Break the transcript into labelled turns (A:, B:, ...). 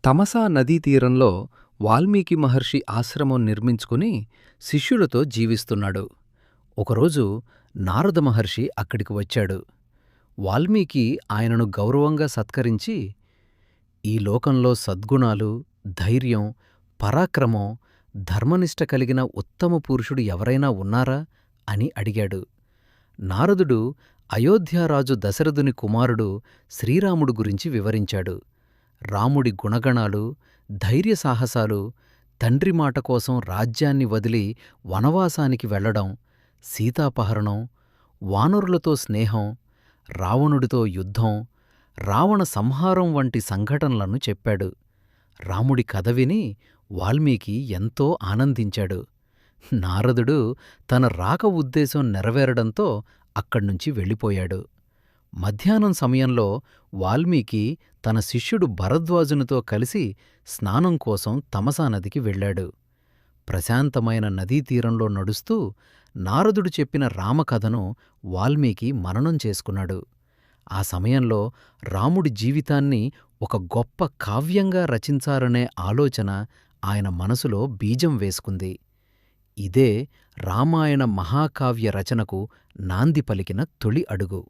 A: తమసా నదీ తీరంలో వాల్మీకి మహర్షి ఆశ్రమం నిర్మించుకుని శిష్యులతో జీవిస్తున్నాడు. ఒకరోజు నారద మహర్షి అక్కడికి వచ్చాడు. వాల్మీకి ఆయనను గౌరవంగా సత్కరించి, ఈ లోకంలో సద్గుణాలు, ధైర్యం, పరాక్రమం, ధర్మనిష్ట కలిగిన ఉత్తమ పురుషుడు ఎవరైనా ఉన్నారా అని అడిగాడు. నారదుడు అయోధ్యారాజు దశరథుని కుమారుడు శ్రీరాముడు గురించి వివరించాడు. రాముడి గుణగణాలు, ధైర్యసాహసాలు, తండ్రి మాట కోసం రాజ్యాన్ని వదిలి వనవాసానికి వెళ్లడం, సీతాపహరణం, వానరులతో స్నేహం, రావణుడితో యుద్ధం, రావణ సంహారం వంటి సంఘటనలను చెప్పాడు. రాముడి కథ విని వాల్మీకి ఎంతో ఆనందించాడు. నారదుడు తన రాక ఉద్దేశం నెరవేరడంతో అక్కడ్నుంచి వెళ్ళిపోయాడు. మధ్యాహ్నం సమయంలో వాల్మీకి తన శిష్యుడు భరద్వాజునితో కలిసి స్నానం కోసం తమసా నదికి వెళ్ళాడు. ప్రశాంతమైన నదీతీరంలో నడుస్తూ నారదుడు చెప్పిన రామకథను వాల్మీకి మననం చేసుకున్నాడు. ఆ సమయంలో రాముడి జీవితాన్ని ఒక గొప్ప కావ్యంగా రచించాలనే ఆలోచన ఆయన మనసులో బీజం వేసుకుంది. ఇదే రామాయణ మహాకావ్య రచనకు నాంది పలికిన తొలి అడుగు.